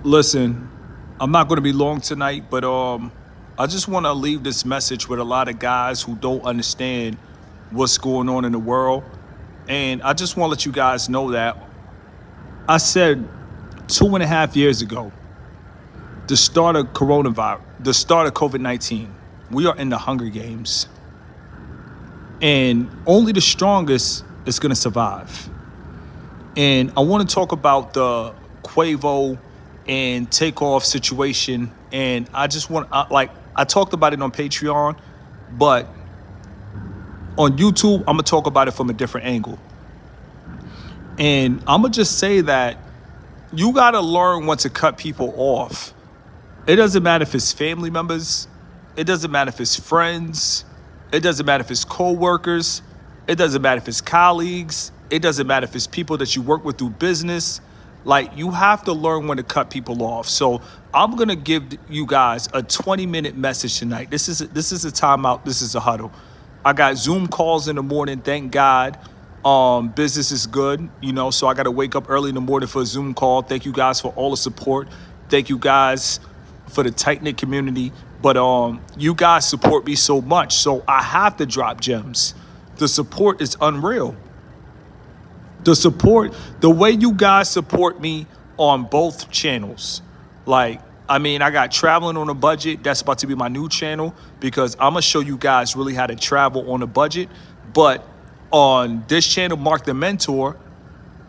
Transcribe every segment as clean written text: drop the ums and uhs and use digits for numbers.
Listen, I'm not going to be long tonight, but I just want to leave this message with a lot of guys who don't understand what's going on in the world. And I just want to let you guys know that I said 2.5 years ago, the start of coronavirus, the start of COVID-19, we are in the Hunger Games. And only the strongest is going to survive. And I want to talk about the Quavo and Takeoff situation. And I just want, I talked about it on Patreon, but on YouTube, I'm going to talk about it from a different angle. And I'm going to just say that you got to learn when to cut people off. It doesn't matter if it's family members. It doesn't matter if it's friends. It doesn't matter if it's co-workers. It doesn't matter if it's colleagues. It doesn't matter if it's people that you work with through business. Like, you have to learn when to cut people off. So I'm going to give you guys a 20-minute message tonight. This is a timeout. This is a huddle. I got Zoom calls in the morning. Thank God. Business is good, so I got to wake up early in the morning for a Zoom call. Thank you guys for all the support. Thank you guys for the tight-knit community. But you guys support me so much, so I have to drop gems. The support is unreal. The way you guys support me on both channels. I got Traveling on a Budget. That's about to be my new channel because I'm going to show you guys really how to travel on a budget. But on this channel, Mark the Mentor,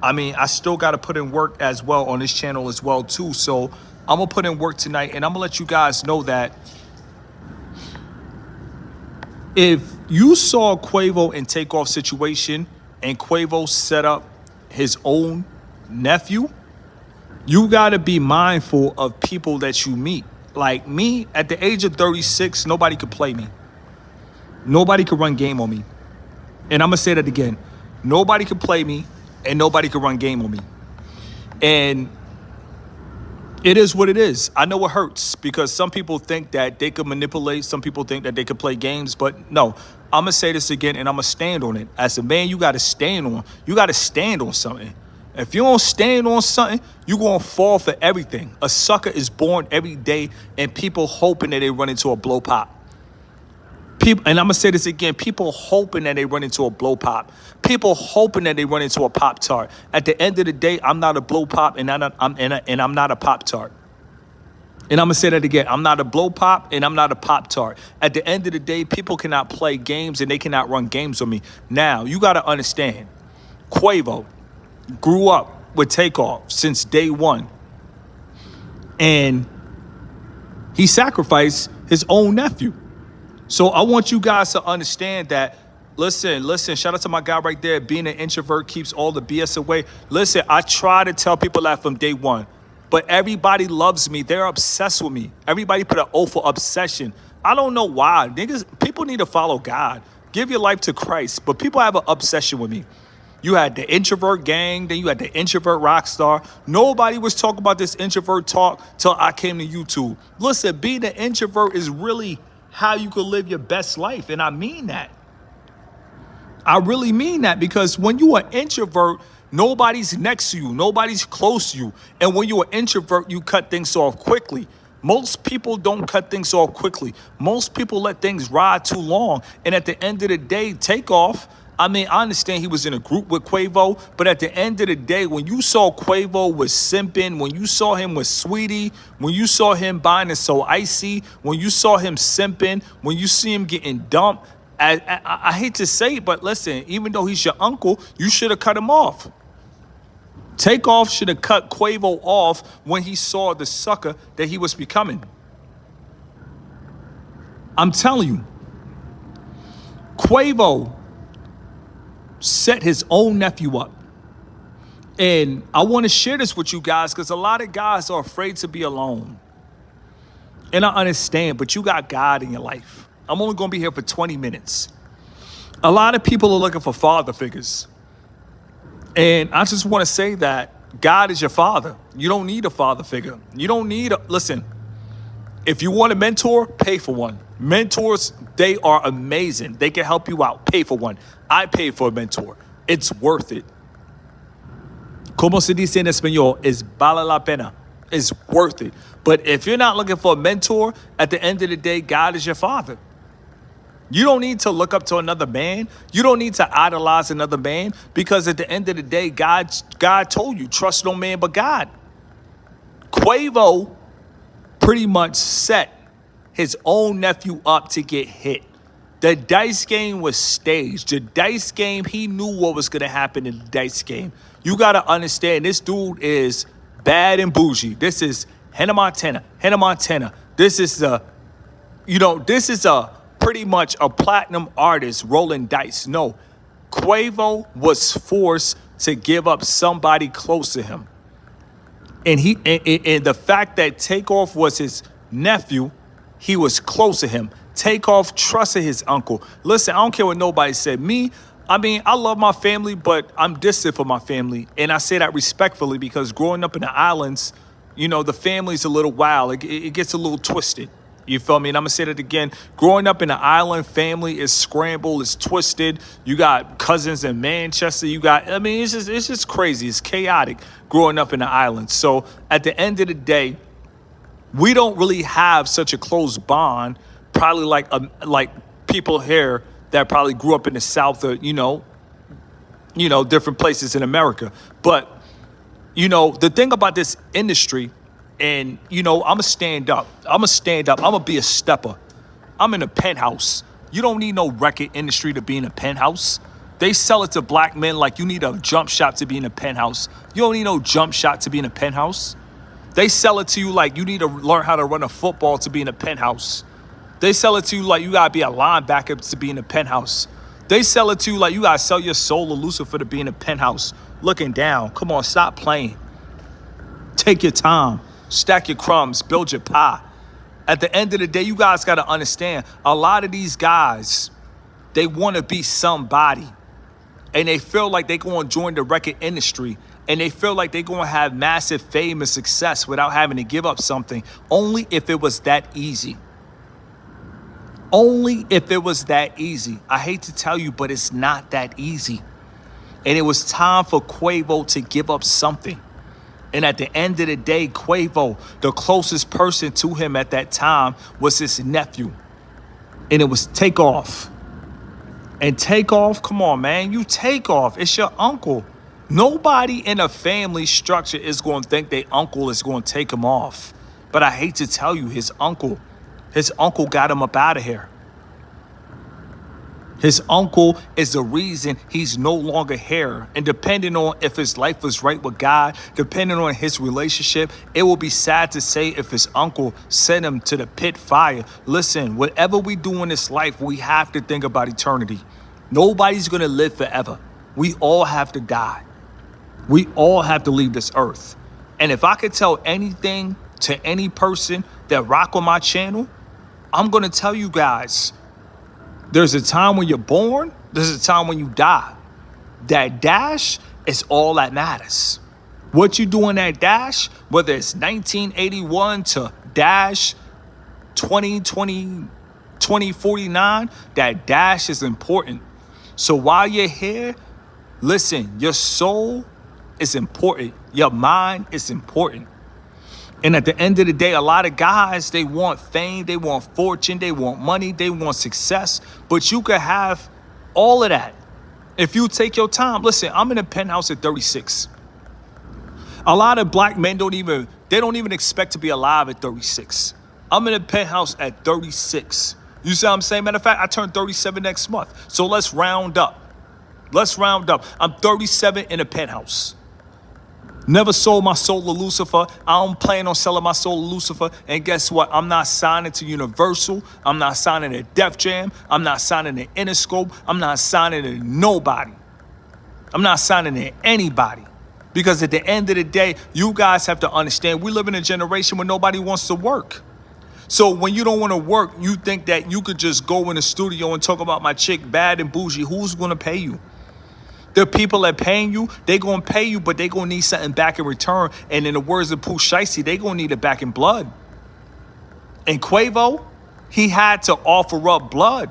I still got to put in work as well on this channel as well, too. So I'm going to put in work tonight, and I'm going to let you guys know that if you saw Quavo and Takeoff situation and Quavo set up his own nephew, you got to be mindful of people that you meet. Like me, at the age of 36, nobody could play me. Nobody could run game on me. And I'm going to say that again. Nobody could play me, and nobody could run game on me. And it is what it is. I know it hurts because some people think that they could manipulate. Some people think that they could play games. But no, I'm going to say this again, and I'm going to stand on it. As a man, you got to stand on something. If you don't stand on something, you're going to fall for everything. A sucker is born every day, and people hoping that they run into a blow pop. People, and I'm going to say this again, people hoping that they run into a blow pop. People hoping that they run into a Pop-Tart. At the end of the day, I'm not a blow pop, and I'm not a Pop-Tart. And I'm going to say that again. I'm not a blow pop, and I'm not a Pop-Tart. At the end of the day, people cannot play games, and they cannot run games on me. Now, you got to understand, Quavo grew up with Takeoff since day one. And he sacrificed his own nephew. So I want you guys to understand that, listen, shout out to my guy right there. Being an introvert keeps all the BS away. Listen, I try to tell people that from day one, but everybody loves me. They're obsessed with me. Everybody put an O for obsession. I don't know why. People need to follow God. Give your life to Christ, but people have an obsession with me. You had the introvert gang, then you had the introvert rock star. Nobody was talking about this introvert talk till I came to YouTube. Listen, being an introvert is really how you could live your best life. And I mean that. I really mean that, because when you are an introvert, nobody's next to you. Nobody's close to you. And when you're an introvert, you cut things off quickly. Most people don't cut things off quickly. Most people let things ride too long. And at the end of the day, Takeoff, I understand he was in a group with Quavo, but at the end of the day, when you saw Quavo was simping, when you saw him with Sweetie, when you saw him buying it so icy, when you saw him simping, when you see him getting dumped, I hate to say it, but listen, even though he's your uncle, you should have cut him off. Takeoff should have cut Quavo off when he saw the sucker that he was becoming. I'm telling you, Quavo set his own nephew up. And I want to share this with you guys because a lot of guys are afraid to be alone. And I understand, but you got God in your life. I'm only going to be here for 20 minutes. A lot of people are looking for father figures. And I just want to say that God is your father. You don't need a father figure. You don't need listen, if you want a mentor, pay for one. Mentors, they are amazing. They can help you out. Pay for one. I paid for a mentor. It's worth it. Como se dice en español, es vale la pena. is worth it. But if you're not looking for a mentor, at the end of the day, God is your father. You don't need to look up to another man. You don't need to idolize another man, because at the end of the day, God told you, trust no man but God. Quavo pretty much set his own nephew up to get hit. The dice game was staged. The dice game, he knew what was going to happen in the dice game. You got to understand, this dude is bad and bougie. This is Hannah Montana. Hannah Montana. This is this is a pretty much a platinum artist rolling dice. No, Quavo was forced to give up somebody close to him. And and the fact that Takeoff was his nephew, he was close to him. Takeoff trusted his uncle. Listen, I don't care what nobody said. I love my family, but I'm distant from my family. And I say that respectfully, because growing up in the islands, the family's a little wild. It gets a little twisted. You feel me? And I'm going to say that again. Growing up in the island, family is scrambled, it's twisted. You got cousins in Manchester. It's just crazy. It's chaotic growing up in the islands. So at the end of the day, we don't really have such a close bond, probably like people here that probably grew up in the South or, different places in America. But, the thing about this industry, and, I'm going to stand up. I'm going to be a stepper. I'm in a penthouse. You don't need no record industry to be in a penthouse. They sell it to black men like you need a jump shot to be in a penthouse. You don't need no jump shot to be in a penthouse. They sell it to you like you need to learn how to run a football to be in a penthouse. They sell it to you like you got to be a linebacker to be in a penthouse. They sell it to you like you got to sell your soul to Lucifer to be in a penthouse. Looking down. Come on, stop playing. Take your time. Stack your crumbs, build your pie. At the end of the day, you guys got to understand, a lot of these guys, they want to be somebody. And they feel like they're going to join the record industry. And they feel like they're going to have massive fame and success without having to give up something. Only if it was that easy. Only if it was that easy. I hate to tell you, but it's not that easy. And it was time for Quavo to give up something. And at the end of the day, Quavo, the closest person to him at that time was his nephew. And it was Takeoff. And Takeoff, come on, man. You Takeoff. It's your uncle. Nobody in a family structure is going to think their uncle is going to take him off. But I hate to tell you, his uncle got him up out of here. His uncle is the reason he's no longer here. And depending on if his life was right with God, depending on his relationship, it will be sad to say if his uncle sent him to the pit fire. Listen, whatever we do in this life, we have to think about eternity. Nobody's going to live forever. We all have to die. We all have to leave this earth. And if I could tell anything to any person that rock on my channel, I'm going to tell you guys, there's a time when you're born, there's a time when you die. That dash is all that matters. What you do in that dash, whether it's 1981 to dash 2049, that dash is important. So while you're here, listen, your soul is important. Your mind is important. And at the end of the day, a lot of guys, they want fame, they want fortune, they want money, they want success. But you could have all of that if you take your time. Listen, I'm in a penthouse at 36. A lot of black men don't even expect to be alive at 36. I'm in a penthouse at 36. You see what I'm saying? Matter of fact, I turn 37 next month. So let's round up. I'm 37 in a penthouse. Never sold my soul to Lucifer. I don't plan on selling my soul to Lucifer. And guess what? I'm not signing to Universal. I'm not signing to Def Jam. I'm not signing to Interscope. I'm not signing to nobody. I'm not signing to anybody. Because at the end of the day, you guys have to understand, we live in a generation where nobody wants to work. So when you don't want to work, you think that you could just go in the studio and talk about my chick bad and bougie. Who's going to pay you? The people that paying you, they going to pay you, but they going to need something back in return. And in the words of Pooh Shiesty, they going to need it back in blood. And Quavo, he had to offer up blood.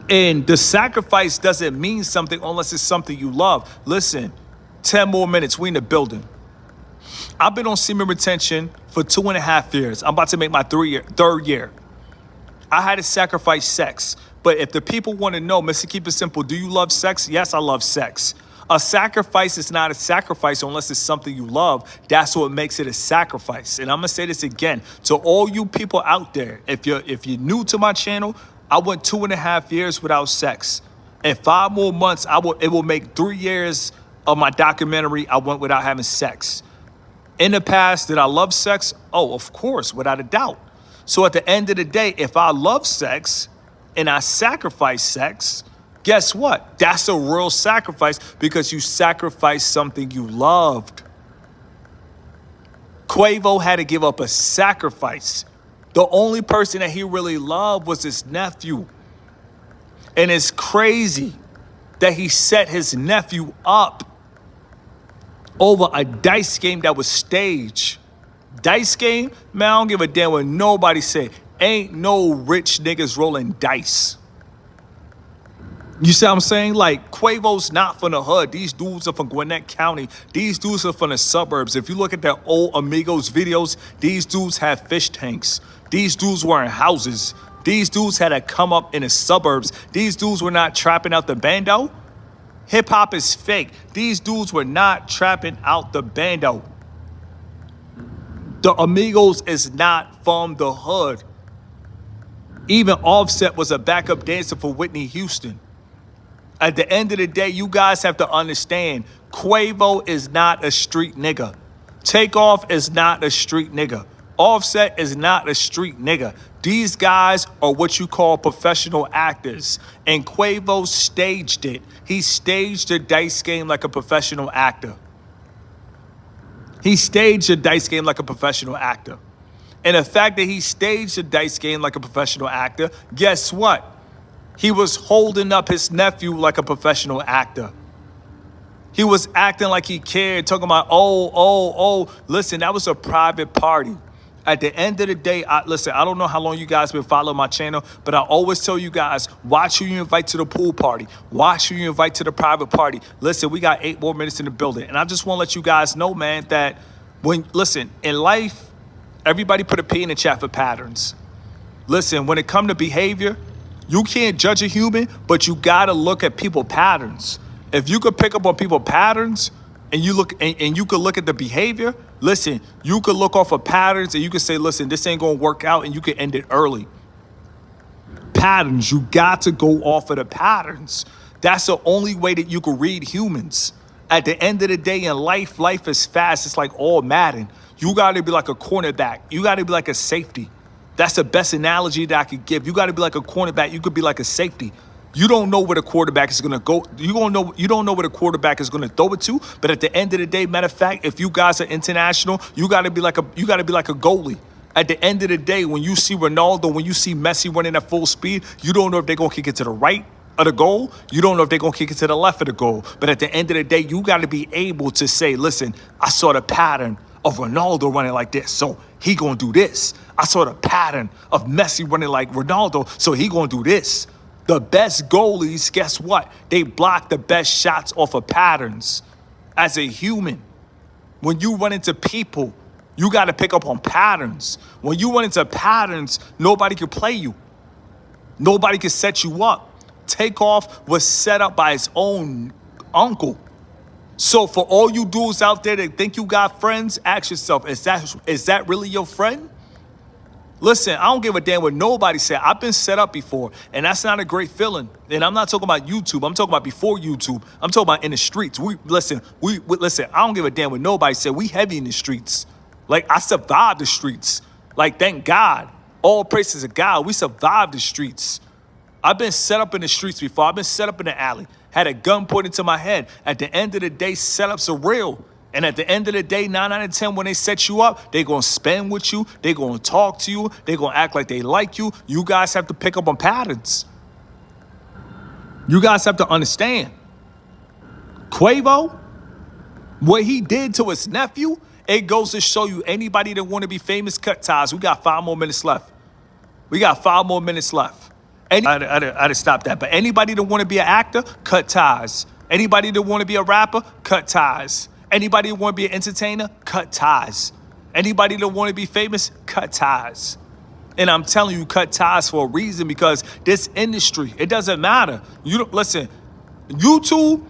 And the sacrifice doesn't mean something unless it's something you love. Listen, 10 more minutes, we in the building. I've been on semen retention for 2.5 years. I'm about to make my third year. I had to sacrifice sex. But if the people want to know, Mr. Keep It Simple, do you love sex? Yes, I love sex. A sacrifice is not a sacrifice unless it's something you love. That's what makes it a sacrifice. And I'm gonna say this again to all you people out there. If you're new to my channel, I went 2.5 years without sex. In 5 more months, it will make 3 years of my documentary I went without having sex. In the past, did I love sex? Oh, of course, without a doubt. So at the end of the day, if I love sex and I sacrifice sex, guess what? That's a real sacrifice because you sacrificed something you loved. Quavo had to give up a sacrifice. The only person that he really loved was his nephew. And it's crazy that he set his nephew up over a dice game that was staged. Dice game? Man, I don't give a damn what nobody say. Ain't no rich niggas rolling dice. You see what I'm saying? Like, Quavo's not from the hood. These dudes are from Gwinnett County. These dudes are from the suburbs. If you look at their old Amigos videos, these dudes have fish tanks. These dudes were in houses. These dudes had to come up in the suburbs. These dudes were not trapping out the bando. Hip-hop is fake. These dudes were not trapping out the bando. The Amigos is not from the hood. Even Offset was a backup dancer for Whitney Houston. At the end of the day, you guys have to understand, Quavo is not a street nigga. Takeoff is not a street nigga. Offset is not a street nigga. These guys are what you call professional actors. And Quavo staged it. He staged a dice game like a professional actor. He staged a dice game like a professional actor. And the fact that he staged a dice game like a professional actor, guess what? He was holding up his nephew like a professional actor. He was acting like he cared, talking about, oh. Listen, that was a private party. At the end of the day, listen, I don't know how long you guys been following my channel, but I always tell you guys, watch who you invite to the pool party. Watch who you invite to the private party. Listen, we got 8 more minutes in the building. And I just want to let you guys know, man, that listen, in life, everybody put a P in the chat for patterns. Listen, when it comes to behavior, you can't judge a human, but you got to look at people patterns. If you could pick up on people patterns and you could look at the behavior, listen, you could look off of patterns and you could say, listen, this ain't going to work out, and you could end it early. Patterns, you got to go off of the patterns. That's the only way that you can read humans. At the end of the day in life is fast. It's like all Madden. You got to be like a cornerback. You got to be like a safety. That's the best analogy that I could give. You got to be like a cornerback. You could be like a safety. You don't know where the quarterback is going to go. You don't know where the quarterback is going to throw it to. But at the end of the day, matter of fact, if you guys are international, you got to be like a goalie. At the end of the day, when you see Ronaldo, when you see Messi running at full speed, you don't know if they're going to kick it to the right of the goal. You don't know if they're going to kick it to the left of the goal. But at the end of the day, you got to be able to say, listen, I saw the pattern of Ronaldo running like this, so he gonna do this. I saw the pattern of Messi running like Ronaldo, so he gonna do this. The best goalies, guess what? They block the best shots off of patterns. As a human, when you run into people, you gotta pick up on patterns. When you run into patterns, nobody can play you. Nobody can set you up. Takeoff was set up by his own uncle. So for all you dudes out there that think you got friends, ask yourself, is that really your friend? Listen, I don't give a damn what nobody said. I've been set up before, and that's not a great feeling. And I'm not talking about YouTube. I'm talking about before YouTube. I'm talking about in the streets. Listen, I don't give a damn what nobody said. We heavy in the streets. Like, I survived the streets. Like, thank God. All praises to God. We survived the streets. I've been set up in the streets before. I've been set up in the alley. Had a gun pointed to my head. At the end of the day, setups are real. And at the end of the day, 9 out of 10, when they set you up, they're going to spend with you. They're going to talk to you. They're going to act like they like you. You guys have to pick up on patterns. You guys have to understand. Quavo, what he did to his nephew, it goes to show you anybody that want to be famous, cut ties. We got 5 more minutes left. I'd stop that. But anybody that want to be an actor, cut ties. Anybody that want to be a rapper, cut ties. Anybody that want to be an entertainer, cut ties. Anybody that want to be famous, cut ties. And I'm telling you, cut ties for a reason, because this industry, it doesn't matter. You don't listen. YouTube,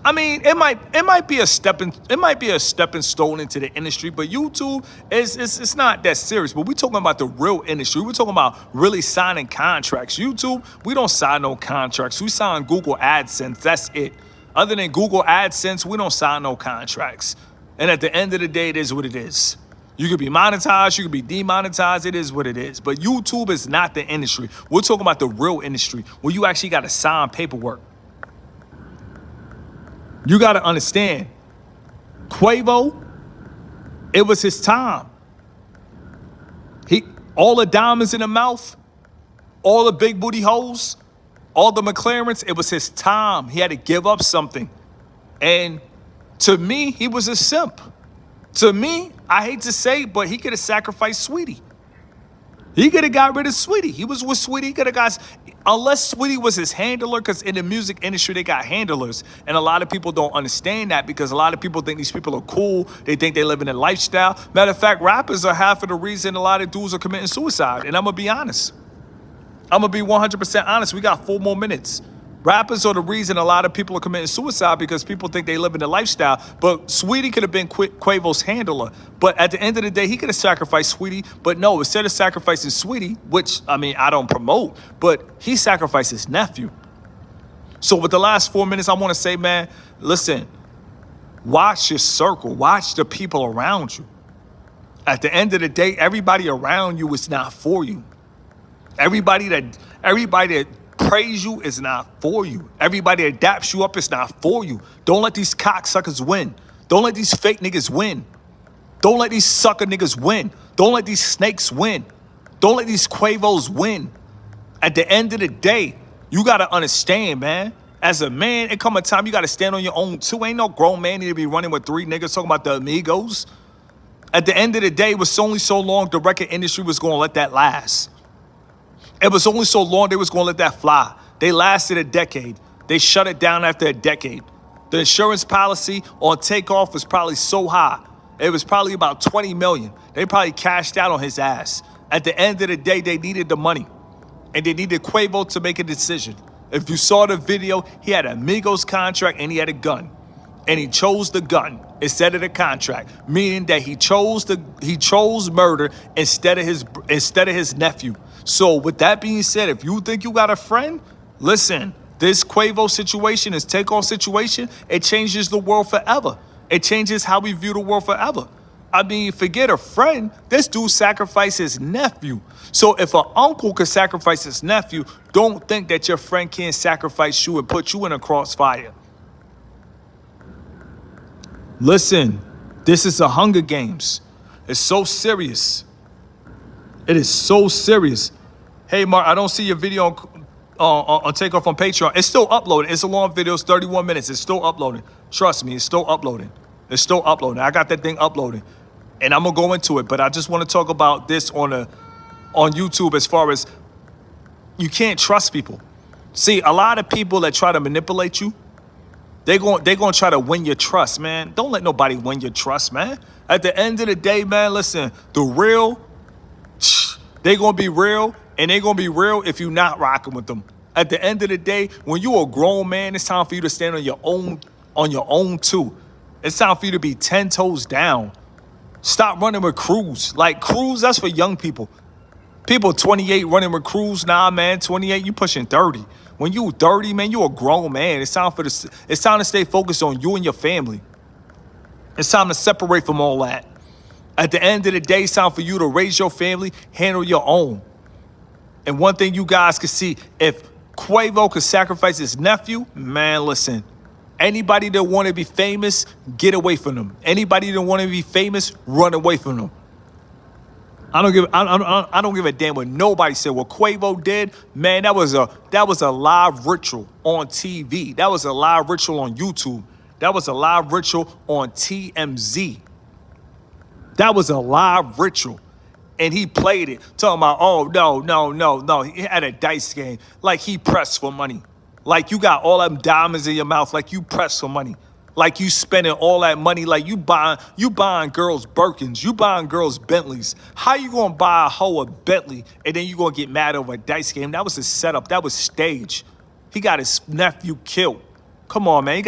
I mean, it might be a stepping stone into the industry, but YouTube it's not that serious. But we're talking about the real industry. We're talking about really signing contracts. YouTube, we don't sign no contracts. We sign Google AdSense. That's it. Other than Google AdSense, we don't sign no contracts. And at the end of the day, it is what it is. You could be monetized, you could be demonetized, it is what it is. But YouTube is not the industry. We're talking about the real industry, where you actually got to sign paperwork. You got to understand, Quavo, it was his time. All the diamonds in the mouth, all the big booty hoes, all the McLarens, it was his time. He had to give up something. And to me, he was a simp. To me, I hate to say, but he could have sacrificed Sweetie. He could have got rid of Sweetie. He was with Sweetie. He could have got, unless Sweetie was his handler, because in the music industry, they got handlers. And a lot of people don't understand that, because a lot of people think these people are cool. They think they live in a lifestyle. Matter of fact, rappers are half of the reason a lot of dudes are committing suicide. And I'm going to be honest. I'm going to be 100% honest. We got 4 more minutes. Rappers are the reason a lot of people are committing suicide, because people think they live in a lifestyle. But Sweetie could have been Quavo's handler. But at the end of the day, he could have sacrificed Sweetie. But no, instead of sacrificing Sweetie, which, I mean, I don't promote, but he sacrificed his nephew. So with the last 4 minutes, I want to say, man, listen, watch your circle. Watch the people around you. At the end of the day, everybody around you is not for you. Everybody that praise you is not for you. Everybody that daps you up is not for you. Don't let these cocksuckers win. Don't let these fake niggas win. Don't let these sucker niggas win. Don't let these snakes win. Don't let these Quavos win. At the end of the day, you got to understand, man. As a man, it come a time you got to stand on your own too. Ain't no grown man need to be running with 3 niggas talking about the amigos. At the end of the day, it was only so long the record industry was going to let that last. It was only so long they was going to let that fly. They lasted a decade. They shut it down after a decade. The insurance policy on Takeoff was probably so high. It was probably about $20 million. They probably cashed out on his ass. At the end of the day, they needed the money. And they needed Quavo to make a decision. If you saw the video, he had a Migos contract and he had a gun. And he chose the gun instead of the contract, meaning that he chose murder instead of his nephew. So with that being said, if you think you got a friend, listen, this Quavo situation, this Takeoff situation, it changes the world forever. It changes how we view the world forever. I mean, forget a friend. This dude sacrificed his nephew. So if an uncle could sacrifice his nephew, don't think that your friend can't sacrifice you and put you in a crossfire. Listen, this is a Hunger Games. It's so serious. It is so serious. Hey, Mark, I don't see your video on Takeoff on Patreon. It's still uploading. It's a long video. It's 31 minutes. It's still uploading. Trust me, it's still uploading. It's still uploading. I got that thing uploading. And I'm going to go into it. But I just want to talk about this on YouTube, as far as you can't trust people. See, a lot of people that try to manipulate you, they're going to try to win your trust, man. Don't let nobody win your trust, man. At the end of the day, man, listen, the real, they're going to be real, and they're going to be real if you're not rocking with them. At the end of the day, when you're a grown man, it's time for you to stand on your own too. It's time for you to be 10 toes down. Stop running with crews. Like, crews, that's for young people. People 28 running with crews, nah, man, 28, you pushing 30. When you 30, man, you a grown man. It's time to stay focused on you and your family. It's time to separate from all that. At the end of the day, it's time for you to raise your family, handle your own. And one thing you guys can see, if Quavo could sacrifice his nephew, man, listen, anybody that want to be famous, get away from them. Anybody that want to be famous, run away from them. I don't give a damn what nobody said. What Quavo did, man, that was a live ritual on TV. That was a live ritual on YouTube. That was a live ritual on TMZ. That was a live ritual. And he played it, talking about, oh, no. He had a dice game. Like he pressed for money. Like you got all them diamonds in your mouth, like you pressed for money. Like you spending all that money, like you buying girls Birkins, you buying girls Bentleys. How you gonna buy a hoe a Bentley and then you gonna get mad over a dice game? That was a setup. That was stage. He got his nephew killed. Come on, man.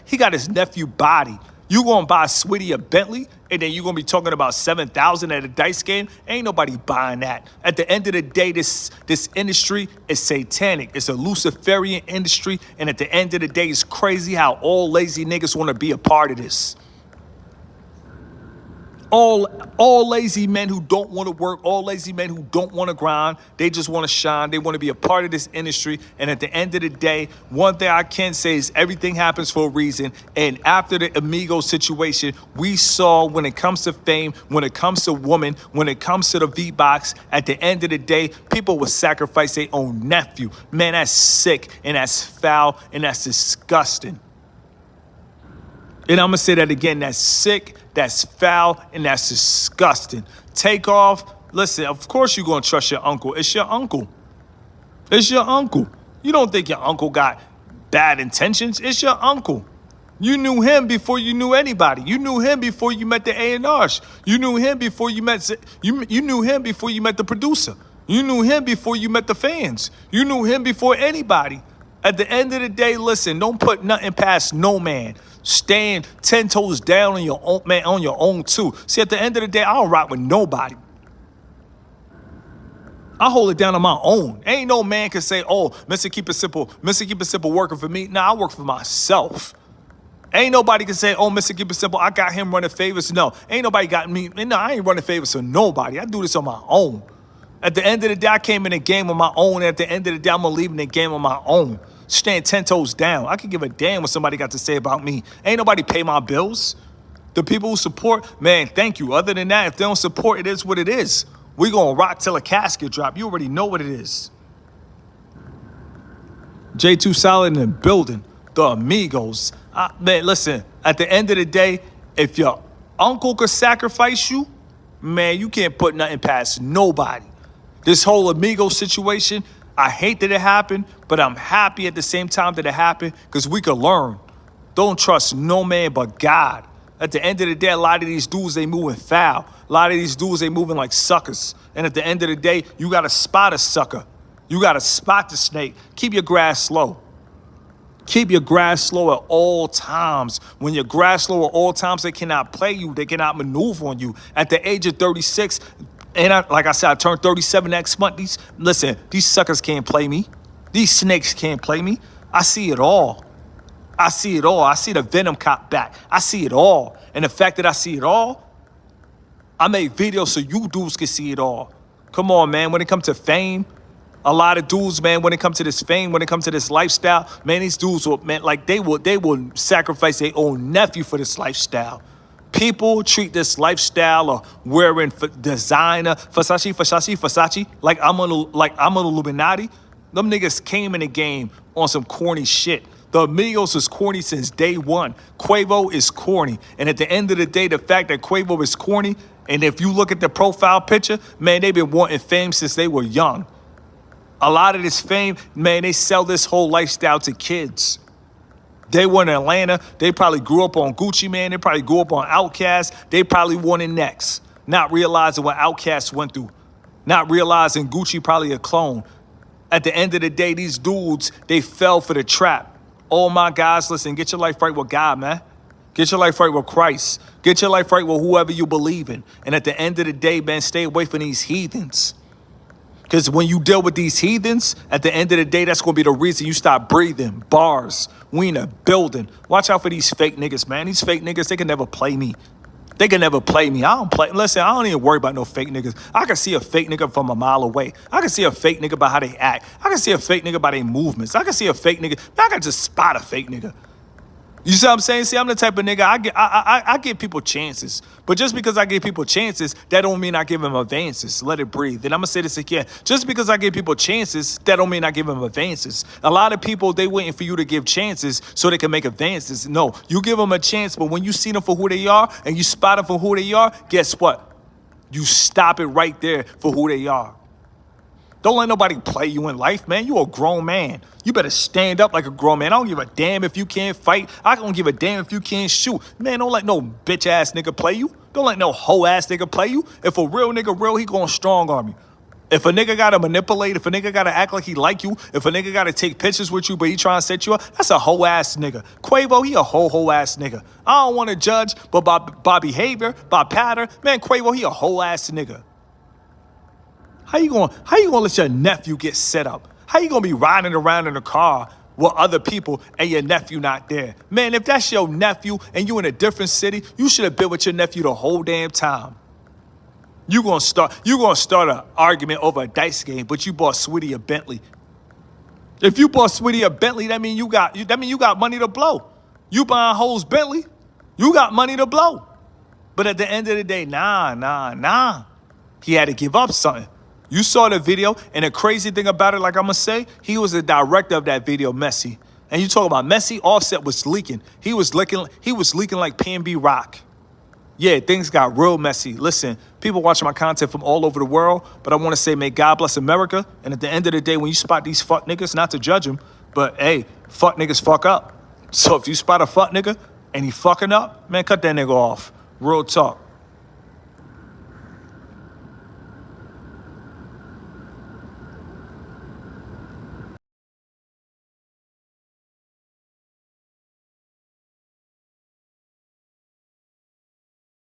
He got his nephew body. You gonna buy Sweetie a Bentley and then you gonna be talking about 7,000 at a dice game? Ain't nobody buying that. At the end of the day, this industry is satanic. It's a Luciferian industry, and at the end of the day, it's crazy how all lazy niggas want to be a part of this. All lazy men who don't want to work, all lazy men who don't want to grind, they just want to shine. They want to be a part of this industry. And at the end of the day, one thing I can say is everything happens for a reason. And after the Amigo situation, we saw when it comes to fame, when it comes to women, when it comes to the V-Box, at the end of the day, people will sacrifice their own nephew. Man, that's sick and that's foul and that's disgusting. And I'm going to say that again. That's sick, that's foul, and that's disgusting. Takeoff, listen, of course you're going to trust your uncle. It's your uncle. It's your uncle. You don't think your uncle got bad intentions. It's your uncle. You knew him before you knew anybody. You knew him before you met the A&Rs. You knew him before you met you knew him before you met the producer. You knew him before you met the fans. You knew him before anybody. At the end of the day, listen, don't put nothing past no man. Stand 10 toes down on your own, man, on your own too. See, at the end of the day, I don't rock with nobody. I hold it down on my own. Ain't no man can say, oh, Mr. Keep It Simple working for me. Nah, I work for myself. Ain't nobody can say, oh, Mr. Keep It Simple, I got him running favors. No, ain't nobody got me. No, I ain't running favors for nobody. I do this on my own. At the end of the day, I came in the game on my own. At the end of the day, I'm going to leave in the game on my own. Stand 10 toes down. I can give a damn what somebody got to say about me. Ain't nobody pay my bills. The people who support, man, thank you. Other than that, if they don't support, it is what it is. We gonna rock till a casket drop. You already know what it is. J2 Solid in the building. The Amigos. Man, listen, at the end of the day, if your uncle could sacrifice you, man, you can't put nothing past nobody. This whole Amigo situation, I hate that it happened, but I'm happy at the same time that it happened because we could learn. Don't trust no man but God. At the end of the day, a lot of these dudes, they moving foul. A lot of these dudes, they moving like suckers. And at the end of the day, you got to spot a sucker. You got to spot the snake. Keep your grass low. Keep your grass slow at all times. When your grass slow at all times, they cannot play you. They cannot maneuver on you. At the age of 36, and like I said, I turned 37 next month. These suckers can't play me. These snakes can't play me. I see it all. I see it all. I see the Venom cop back. I see it all. And the fact that I see it all, I make videos so you dudes can see it all. Come on, man. When it comes to fame, a lot of dudes, man, when it comes to this fame, when it comes to this lifestyle, man, these dudes will, man, like they will sacrifice their own nephew for this lifestyle. People treat this lifestyle of wearing designer, Versace, like I'm an Illuminati. Them niggas came in the game on some corny shit. The Amigos is corny since day one. Quavo is corny. And at the end of the day, the fact that Quavo is corny, and if you look at the profile picture, man, they've been wanting fame since they were young. A lot of this fame, man, they sell this whole lifestyle to kids. They were in Atlanta. They probably grew up on Gucci Mane. They probably grew up on Outkast. They probably wanted next, not realizing what Outkast went through, not realizing Gucci probably a clone. At the end of the day, these dudes, they fell for the trap. Oh, my guys, listen, get your life right with God, man. Get your life right with Christ. Get your life right with whoever you believe in. And at the end of the day, man, stay away from these heathens. Because when you deal with these heathens, at the end of the day, that's going to be the reason you stop breathing. Bars. We in a building. Watch out for these fake niggas, man. These fake niggas, they can never play me. They can never play me. I don't play. Listen, I don't even worry about no fake niggas. I can see a fake nigga from a mile away. I can see a fake nigga by how they act. I can see a fake nigga by their movements. I can see a fake nigga. I can just spot a fake nigga. You see what I'm saying? See, I'm the type of nigga, I give people chances. But just because I give people chances, that don't mean I give them advances. Let it breathe. And I'm going to say this again. Just because I give people chances, that don't mean I give them advances. A lot of people, they waiting for you to give chances so they can make advances. No, you give them a chance, but when you see them for who they are and you spot them for who they are, guess what? You stop it right there for who they are. Don't let nobody play you in life, man. You a grown man. You better stand up like a grown man. I don't give a damn if you can't fight. I don't give a damn if you can't shoot. Man, don't let no bitch-ass nigga play you. Don't let no hoe-ass nigga play you. If a real nigga real, he going strong on you. If a nigga gotta manipulate, if a nigga gotta act like he like you, if a nigga gotta take pictures with you, but he trying to set you up, that's a hoe-ass nigga. Quavo, he a hoe-ass nigga. I don't want to judge, but by behavior, by pattern, man, Quavo, he a hoe-ass nigga. How you gonna let your nephew get set up? How you gonna be riding around in a car with other people and your nephew not there? Man, if that's your nephew and you in a different city, you should have been with your nephew the whole damn time. You gonna start an argument over a dice game, but you bought Sweetie a Bentley. If you bought Sweetie a Bentley, that mean you got money to blow. You buying hoes Bentley, you got money to blow. But at the end of the day, nah. He had to give up something. You saw the video, and the crazy thing about it, like I'm gonna say, he was the director of that video, Messi. And you talk about Messi, Offset was leaking. He was leaking like P&B Rock. Yeah, things got real messy. Listen, people watching my content from all over the world, but I want to say, may God bless America. And at the end of the day, when you spot these fuck niggas, not to judge them, but hey, fuck niggas fuck up. So if you spot a fuck nigga and he fucking up, man, cut that nigga off. Real talk.